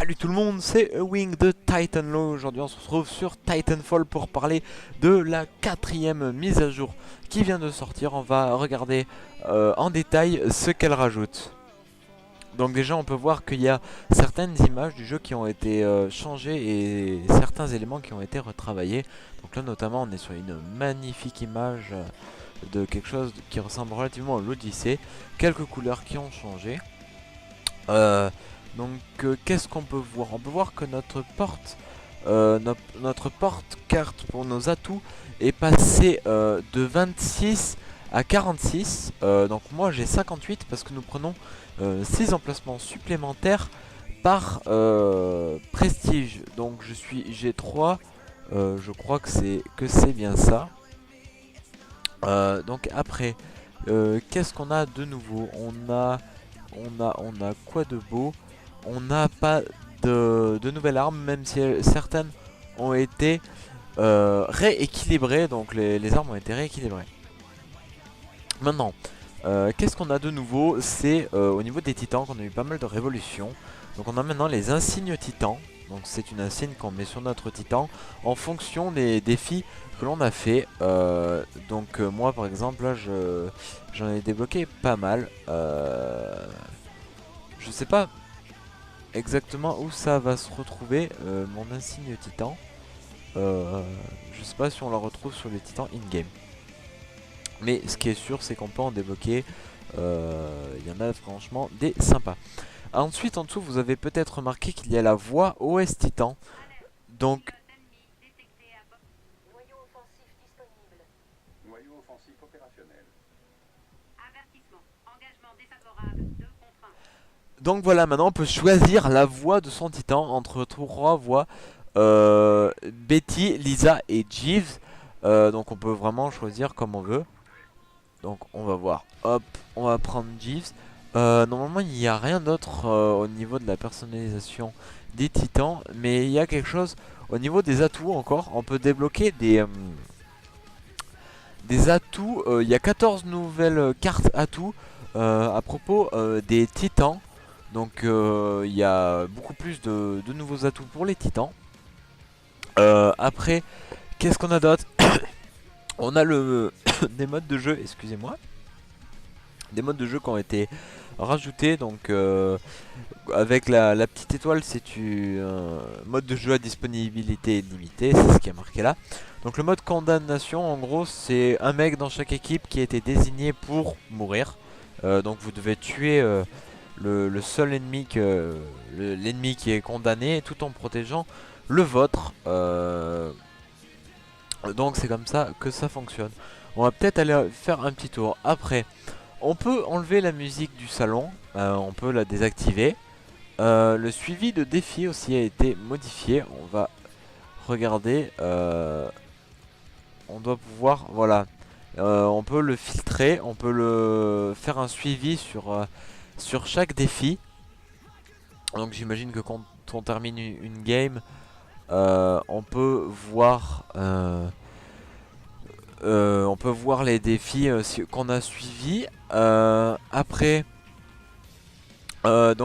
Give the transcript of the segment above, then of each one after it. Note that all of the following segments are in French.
Salut tout le monde, c'est Ewing de Titanlow. Aujourd'hui on se retrouve sur Titanfall pour parler de la quatrième mise à jour qui vient de sortir. On va regarder en détail ce qu'elle rajoute. Donc déjà on peut voir qu'il y a certaines images du jeu qui ont été changées et certains éléments qui ont été retravaillés. Donc là notamment on est sur une magnifique image de quelque chose qui ressemble relativement à l'Odyssée. Quelques couleurs qui ont changé. Donc qu'est-ce qu'on peut voir? On peut voir que notre porte-carte pour nos atouts est passée de 26 à 46. Donc moi j'ai 58 parce que nous prenons 6 emplacements supplémentaires par prestige. Donc je suis G3. Je crois que c'est bien ça. Donc après, qu'est-ce qu'on a de nouveau? On a quoi de beau? On n'a pas de nouvelles armes, même si certaines ont été rééquilibrées. Donc les armes ont été rééquilibrées. Maintenant, qu'est-ce qu'on a de nouveau? C'est au niveau des titans qu'on a eu pas mal de révolutions. Donc on a maintenant les insignes titans. Donc c'est une insigne qu'on met sur notre titan en fonction des défis que l'on a fait. Moi par exemple là j'en ai débloqué pas mal. Je sais pas exactement où ça va se retrouver, mon insigne titan. Je sais pas si on la retrouve sur les titans in-game. Mais ce qui est sûr, c'est qu'on peut en débloquer. Il y en a franchement des sympas. Ensuite, en dessous, vous avez peut-être remarqué qu'il y a la voix OS Titan. Donc, Noyau offensif disponible. Noyau offensif opérationnel. Avertissement. Engagement défavorable. 2 contre 1. donc voilà, maintenant on peut choisir la voix de son titan entre trois voix. Betty, Lisa et Jeeves. Donc on peut vraiment choisir comme on veut. Donc on va voir. Hop, on va prendre Jeeves. Normalement il n'y a rien d'autre au niveau de la personnalisation des titans. Mais il y a quelque chose au niveau des atouts encore. On peut débloquer des atouts. Il y a 14 nouvelles cartes atouts à propos des titans. Donc il y a beaucoup plus de nouveaux atouts pour les titans. Après, qu'est-ce qu'on a d'autre? On a des modes de jeu, excusez-moi. Des modes de jeu qui ont été rajoutés. Donc avec la petite étoile, c'est un mode de jeu à disponibilité limitée. C'est ce qui est marqué là. Donc le mode condamnation, en gros, c'est un mec dans chaque équipe qui a été désigné pour mourir. Donc vous devez tuer le seul ennemi l'ennemi qui est condamné, tout en protégeant le vôtre. Donc c'est comme ça que ça fonctionne. On va peut-être aller faire un petit tour. Après, on peut enlever la musique du salon. On peut la désactiver. Le suivi de défis aussi a été modifié. On va regarder. On doit pouvoir, voilà. On peut le filtrer. On peut le faire un suivi sur chaque défi. Donc j'imagine que quand on termine une game, on peut voir les défis qu'on a suivis. Après, quand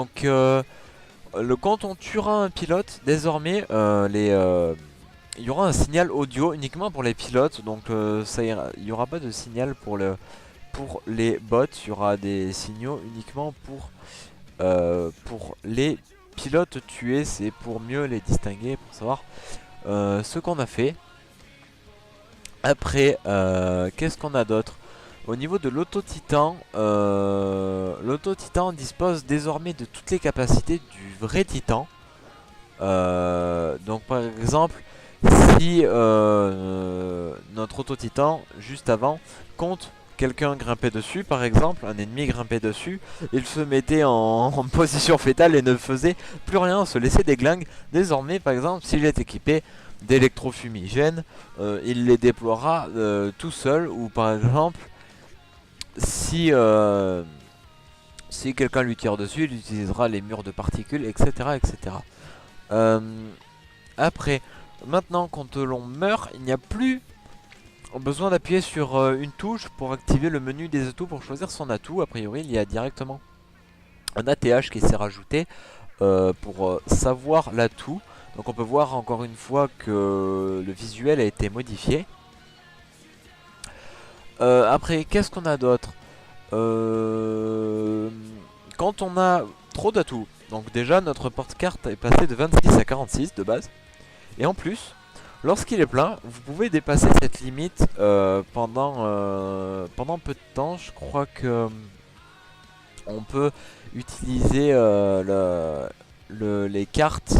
on tuera un pilote, désormais, il y aura un signal audio uniquement pour les pilotes. Donc il n'y aura pas de signal pour les bots. Il y aura des signaux uniquement pour les pilotes tués. C'est pour mieux les distinguer, pour savoir ce qu'on a fait. Après, qu'est-ce qu'on a d'autre? Au niveau de l'auto-titan, dispose désormais de toutes les capacités du vrai titan. Donc par exemple, si notre auto-titan, juste avant, compte quelqu'un grimpait dessus, par exemple, un ennemi grimpait dessus, il se mettait en position fétale et ne faisait plus rien, se laissait déglingue. Désormais, par exemple, s'il est équipé d'électrofumigènes, il les déploiera tout seul, ou par exemple, si quelqu'un lui tire dessus, il utilisera les murs de particules, etc. etc. Après, maintenant, quand l'on meurt, il n'y a plus besoin d'appuyer sur une touche pour activer le menu des atouts pour choisir son atout. A priori, il y a directement un ATH qui s'est rajouté pour savoir l'atout. Donc on peut voir encore une fois que le visuel a été modifié. Après, qu'est-ce qu'on a d'autre? Quand on a trop d'atouts, donc déjà notre porte-carte est passé de 26 à 46 de base. Et en plus, lorsqu'il est plein, vous pouvez dépasser cette limite pendant peu de temps. Je crois que on peut utiliser les cartes.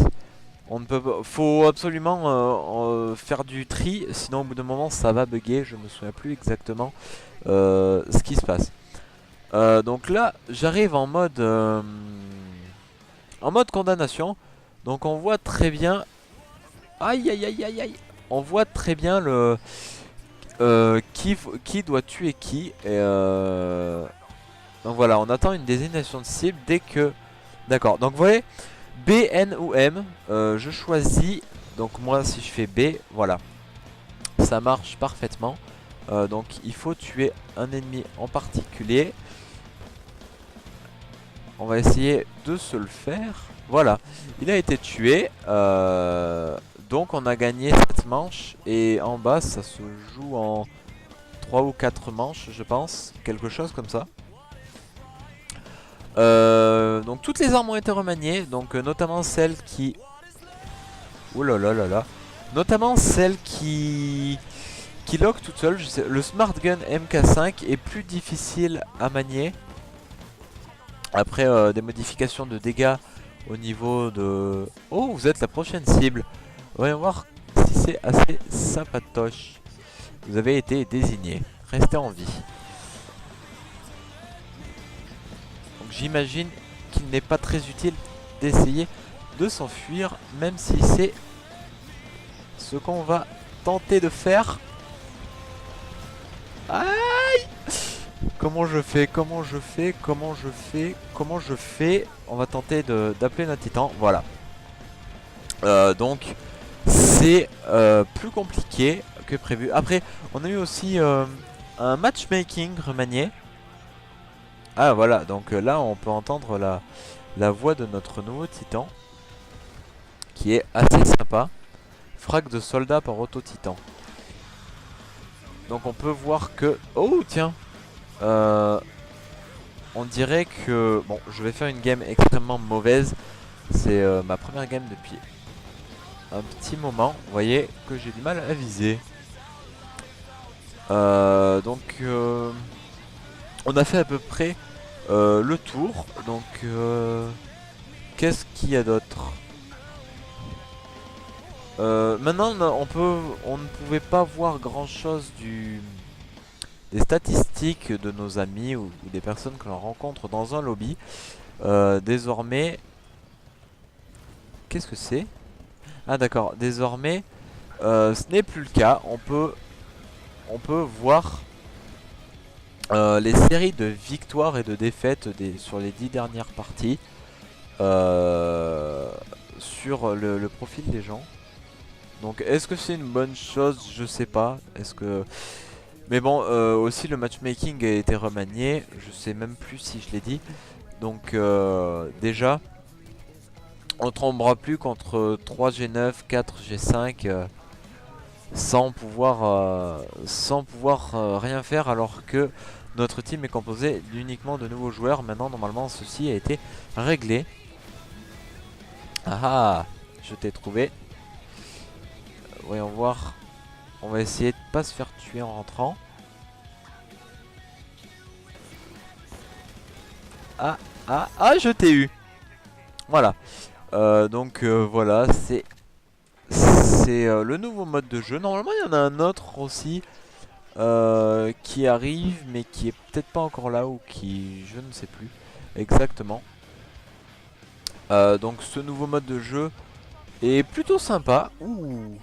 On ne peut pas, faut absolument faire du tri, sinon au bout d'un moment ça va bugger. Je me souviens plus exactement ce qui se passe. Donc là, j'arrive en mode condamnation. Donc on voit très bien. Aïe aïe aïe aïe aïe. On voit très bien le qui doit tuer qui. Et donc voilà, on attend une désignation de cible dès que. D'accord. Donc vous voyez, B, N ou M. Je choisis. Donc moi, si je fais B, voilà, ça marche parfaitement. Donc il faut tuer un ennemi en particulier. On va essayer de se le faire. Voilà, il a été tué. Donc on a gagné cette manche. Et en bas ça se joue en 3 ou 4 manches je pense. Quelque chose comme ça. Donc toutes les armes ont été remaniées. Donc notamment celle qui... Ouh là là là là. Notamment celle qui lock toute seule. Le Smart Gun MK5 est plus difficile à manier. Après des modifications de dégâts au niveau de... Oh, vous êtes la prochaine cible. Voyons voir si c'est assez sympatoche. Vous avez été désigné. Restez en vie. Donc j'imagine qu'il n'est pas très utile d'essayer de s'enfuir, même si c'est ce qu'on va tenter de faire. Aïe! Comment je fais? Comment je fais? Comment je fais? Comment je fais? On va tenter d'appeler notre titan. Voilà. Donc c'est plus compliqué que prévu. Après, on a eu aussi un matchmaking remanié. Ah voilà, donc là on peut entendre la voix de notre nouveau titan, qui est assez sympa. Frag de soldats par auto-titan. Donc on peut voir que... Oh tiens, on dirait que... Bon, je vais faire une game extrêmement mauvaise. C'est ma première game depuis un petit moment. Vous voyez que j'ai du mal à viser. Donc on a fait à peu près le tour. Donc qu'est-ce qu'il y a d'autre? Maintenant on ne pouvait pas voir grand chose des statistiques de nos amis ou des personnes que l'on rencontre dans un lobby. Désormais, qu'est-ce que c'est? Ah d'accord, désormais ce n'est plus le cas. On peut voir les séries de victoires et de défaites sur les 10 dernières parties sur le profil des gens. Donc est-ce que c'est une bonne chose? Je sais pas. Est-ce que... Mais bon, aussi le matchmaking a été remanié. Je sais même plus si je l'ai dit. Donc déjà, on ne tombera plus contre 3G9, 4G5 sans pouvoir rien faire, alors que notre team est composé uniquement de nouveaux joueurs. Maintenant, normalement, ceci a été réglé. Ah ah, je t'ai trouvé. Voyons voir. On va essayer de pas se faire tuer en rentrant. Ah, ah, ah, je t'ai eu. Voilà. Donc voilà, c'est le nouveau mode de jeu. Normalement, il y en a un autre aussi qui arrive, mais qui est peut-être pas encore là, ou qui... je ne sais plus exactement. Donc ce nouveau mode de jeu est plutôt sympa. Ouh.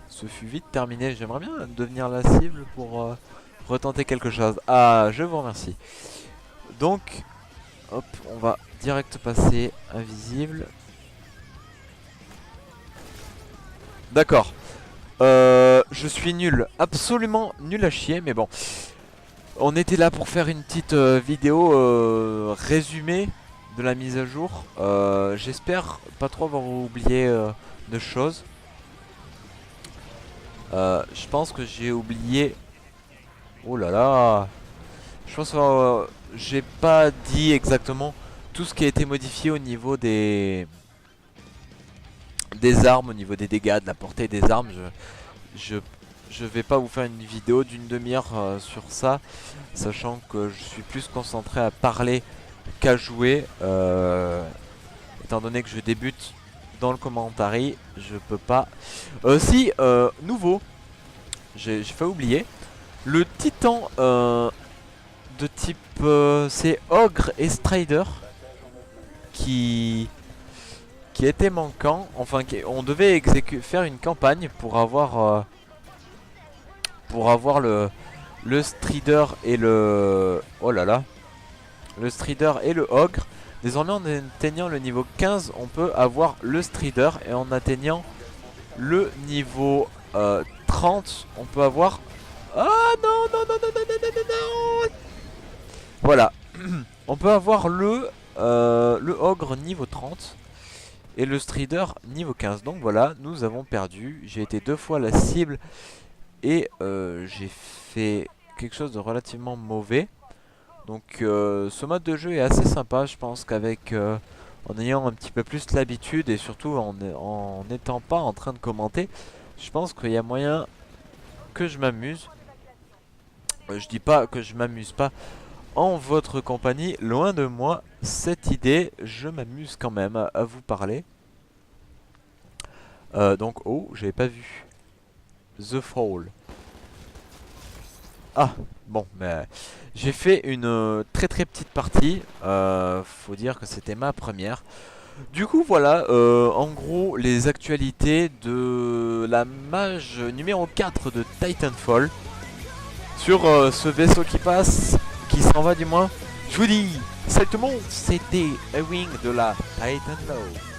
Ce fut vite terminé. J'aimerais bien devenir la cible pour retenter quelque chose. Ah, je vous remercie. Donc, hop, on va direct passer invisible. D'accord. Je suis nul, absolument nul à chier, mais bon. On était là pour faire une petite vidéo résumée de la mise à jour. J'espère pas trop avoir oublié de choses. Je pense que j'ai oublié... Oh là là. Je pense que j'ai pas dit exactement tout ce qui a été modifié au niveau des armes, au niveau des dégâts, de la portée des armes. Je vais pas vous faire une vidéo d'une demi-heure sur ça, sachant que je suis plus concentré à parler qu'à jouer. Étant donné que je débute dans le commentary, je peux pas. Si, nouveau, j'ai fait oublier. Le titan de type c'est Ogre et Strider qui était manquant. Enfin, on devait faire une campagne pour avoir le Strider et le... Oh là là. Le Strider et le Ogre. Désormais, en atteignant le niveau 15, on peut avoir le Strider. Et en atteignant le niveau 30, on peut avoir... Ah non, non, non, non, non, non, non, non, non. Voilà. On peut avoir le Ogre niveau 30 et le Strider niveau 15. Donc voilà, nous avons perdu. J'ai été 2 fois la cible et j'ai fait quelque chose de relativement mauvais. Donc ce mode de jeu est assez sympa. Je pense qu'avec en ayant un petit peu plus l'habitude et surtout en n'étant pas en train de commenter, je pense qu'il y a moyen que je m'amuse. Je dis pas que je m'amuse pas en votre compagnie, loin de moi cette idée, je m'amuse quand même à vous parler. Donc, oh, j'avais pas vu The Fall. Ah, bon, mais j'ai fait une très petite partie. Faut dire que c'était ma première. Du coup, voilà, en gros, les actualités de la mage numéro 4 de Titanfall. Sur ce vaisseau qui passe, qui s'en va du moins. Je vous dis, salut tout le monde, c'était Ewing de la Titanfall.